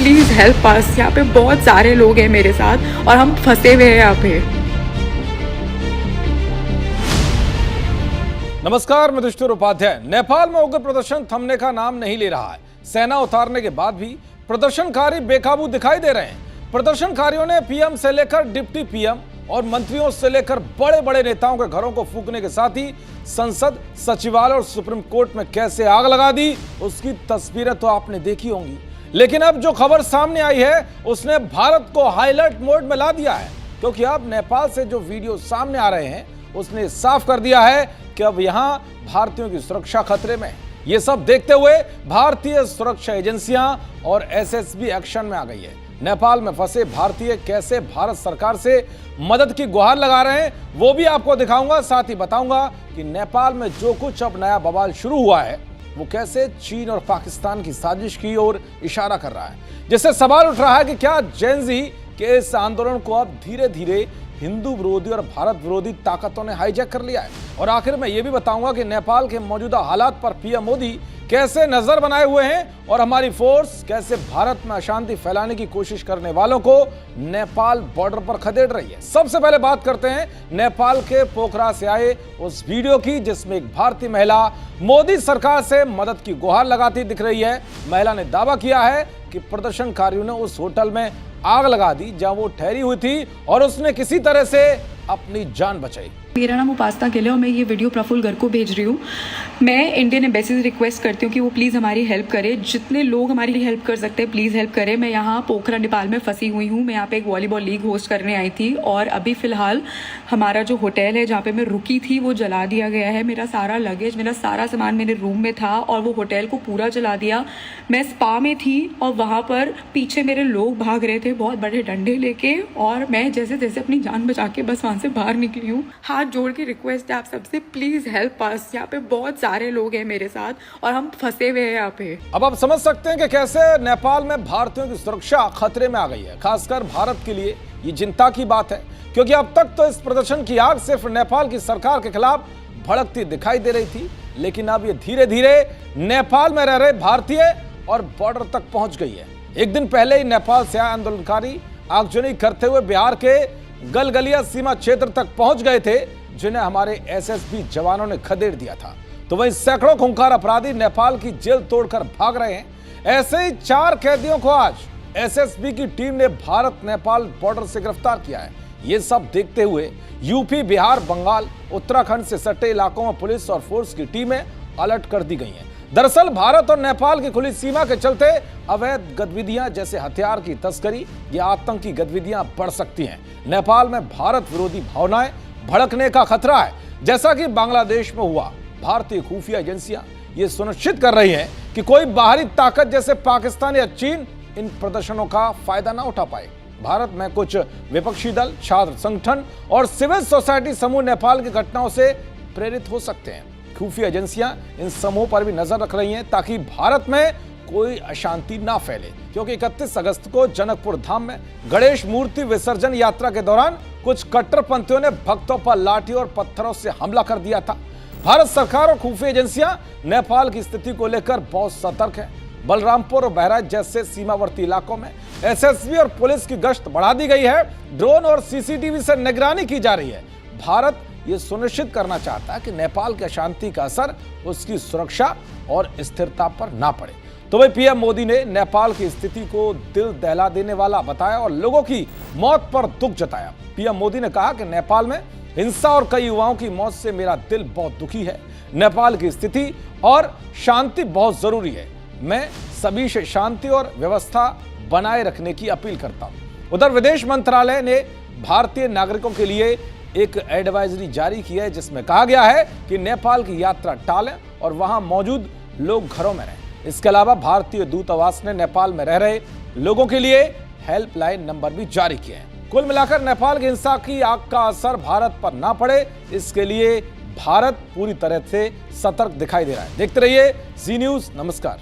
Please help us. यहाँ पे बहुत सारे लोग हैं मेरे साथ और हम फंसे हुए हैं यहाँ पे। नमस्कार, मैं दुष्टुर उपाध्याय। नेपाल में उग्र प्रदर्शन थमने का नाम नहीं ले रहा है। सेना उतारने के बाद भी प्रदर्शनकारी बेकाबू दिखाई दे रहे हैं। प्रदर्शनकारियों ने पीएम से लेकर डिप्टी पीएम और मंत्रियों से लेकर बड़े बड़े नेताओं के घरों को फूंकने के साथ ही संसद, सचिवालय और सुप्रीम कोर्ट में कैसे आग लगा दी, उसकी तस्वीरें तो आपने देखी होंगी। लेकिन अब जो खबर सामने आई है उसने भारत को हाईलाइट मोड में ला दिया है, क्योंकि अब नेपाल से जो वीडियो सामने आ रहे हैं उसने साफ कर दिया है कि अब यहां भारतीयों की सुरक्षा खतरे में है। ये सब देखते हुए भारतीय सुरक्षा एजेंसियां और एसएसबी एक्शन में आ गई है। नेपाल में फंसे भारतीय कैसे भारत सरकार से मदद की गुहार लगा रहे हैं वो भी आपको दिखाऊंगा। साथ ही बताऊंगा कि नेपाल में जो कुछ अब नया बवाल शुरू हुआ है वो कैसे चीन और पाकिस्तान की साजिश की ओर इशारा कर रहा है, जिससे सवाल उठ रहा है कि क्या जेन-ज़ी के इस आंदोलन को अब धीरे धीरे हिंदू विरोधी और भारत विरोधी ताकतों ने हाईजैक कर लिया है। और आखिर में यह भी बताऊंगा कि नेपाल के मौजूदा हालात पर पीएम मोदी कैसे नजर बनाए हुए हैं और हमारी फोर्स कैसे भारत में अशांति फैलाने की कोशिश करने वालों को नेपाल बॉर्डर पर खदेड़ रही है। सबसे पहले बात करते हैं नेपाल के पोखरा से आए उस वीडियो की, जिसमें एक भारतीय महिला मोदी सरकार से मदद की गुहार लगाती दिख रही है। महिला ने दावा किया है कि प्रदर्शनकारियों ने उस होटल में आग लगा दी जहां वो ठहरी हुई थी और उसने किसी तरह से अपनी जान बचाई। मेरा नाम उपासना गिल है और मैं ये वीडियो प्रफुल्ल गर्ग को भेज रही हूँ। मैं इंडियन एम्बेसी से रिक्वेस्ट करती हूँ कि वो प्लीज़ हमारी हेल्प करे। जितने लोग हमारी हेल्प कर सकते हैं प्लीज़ हेल्प करें। मैं यहाँ पोखरा नेपाल में फंसी हुई हूँ। मैं यहाँ पे एक वॉलीबॉल लीग होस्ट करने आई थी और अभी फ़िलहाल हमारा जो होटल है जहाँ पे मैं रुकी थी वो जला दिया गया है। मेरा सारा लगेज, मेरा सारा सामान मेरे रूम में था और वो होटल को पूरा जला दिया। मैं स्पा में थी और वहाँ पर पीछे मेरे लोग भाग रहे थे बहुत बड़े डंडे लेके और मैं जैसे जैसे अपनी जान बचा के बस वहाँ से बाहर निकली हूँ। हाथ जोड़ के रिक्वेस्ट है आप सबसे, प्लीज हेल्प अस। यहाँ पे बहुत सारे लोग हैं मेरे साथ और हम फंसे हुए हैं यहाँ पे। अब आप समझ सकते हैं कि कैसे नेपाल में भारतीयों की सुरक्षा खतरे में आ गई है। खासकर भारत के लिए ये चिंता की बात है, क्योंकि अब तक तो इस प्रदर्शन की आग सिर्फ नेपाल की सरकार के खिलाफ भड़कती दिखाई दे रही थी, लेकिन अब ये धीरे धीरे नेपाल में रह रहे भारतीय और बॉर्डर तक पहुंच गई है। एक दिन पहले ही नेपाल से आए आंदोलनकारी आगजनी करते हुए बिहार के गलगलिया सीमा क्षेत्र तक पहुंच गए थे, जिन्हें हमारे एसएसबी जवानों ने खदेड़ दिया था। तो वहीं सैकड़ों खूंखार अपराधी नेपाल की जेल तोड़कर भाग रहे हैं। ऐसे ही 4 कैदियों को आज एसएसबी की टीम ने भारत नेपाल बॉर्डर से गिरफ्तार किया है। ये सब देखते हुए यूपी, बिहार, बंगाल, उत्तराखंड से सटे इलाकों में पुलिस और फोर्स की टीमें अलर्ट कर दी गई हैं। दरअसल भारत और नेपाल की खुली सीमा के चलते अवैध गतिविधियां जैसे हथियार की तस्करी या आतंकी गतिविधियां बढ़ सकती हैं। नेपाल में भारत विरोधी भावनाएं भड़कने का खतरा है, जैसा कि बांग्लादेश में हुआ। भारतीय खुफिया एजेंसियां ये सुनिश्चित कर रही हैं कि कोई बाहरी ताकत जैसे पाकिस्तान या चीन इन प्रदर्शनों का फायदा ना उठा पाए। भारत में कुछ विपक्षी दल, छात्र संगठन और सिविल सोसाइटी समूह नेपाल की घटनाओं से प्रेरित हो सकते हैं। खुफिया एजेंसियां इन समूह पर भी नजर रख रही हैं ताकि भारत में कोई अशांति ना फैले, क्योंकि 31 अगस्त को जनकपुर धाम में गणेश मूर्ति विसर्जन यात्रा के दौरान कुछ कट्टरपंथियों ने भक्तों पर लाठी और पत्थरों से हमला कर दिया था। भारत सरकार और खुफिया एजेंसियां नेपाल की स्थिति को लेकर बहुत सतर्क है। बलरामपुर और बहराइच जैसे सीमावर्ती इलाकों में एसएसबी और पुलिस की गश्त बढ़ा दी गई है। ड्रोन और सीसीटीवी से निगरानी की जा रही है। भारत ये सुनिश्चित करना चाहता है कि नेपाल की अशांति का असर उसकी सुरक्षा और स्थिरता पर ना पड़े। तो भाई पीएम मोदी ने नेपाल की स्थिति को दिल दहला देने वाला बताया और लोगों की मौत पर दुख जताया। पीएम मोदी ने कहा कि नेपाल में हिंसा और कई युवाओं की मौत से मेरा दिल बहुत दुखी है। नेपाल की स्थिति और शांति बहुत जरूरी है। मैं सभी से शांति और व्यवस्था बनाए रखने की अपील करता हूं। उधर विदेश मंत्रालय ने भारतीय नागरिकों के लिए एक एडवाइजरी जारी की है, जिसमें कहा गया है कि नेपाल की यात्रा टालें और वहां मौजूद लोग घरों में रहें। इसके अलावा भारतीय दूतावास ने नेपाल में रह रहे लोगों के लिए हेल्पलाइन नंबर भी जारी किए हैं। कुल मिलाकर नेपाल की हिंसा की आग का असर भारत पर ना पड़े, इसके लिए भारत पूरी तरह से सतर्क दिखाई दे रहा है। देखते रहिए जी न्यूज़। नमस्कार।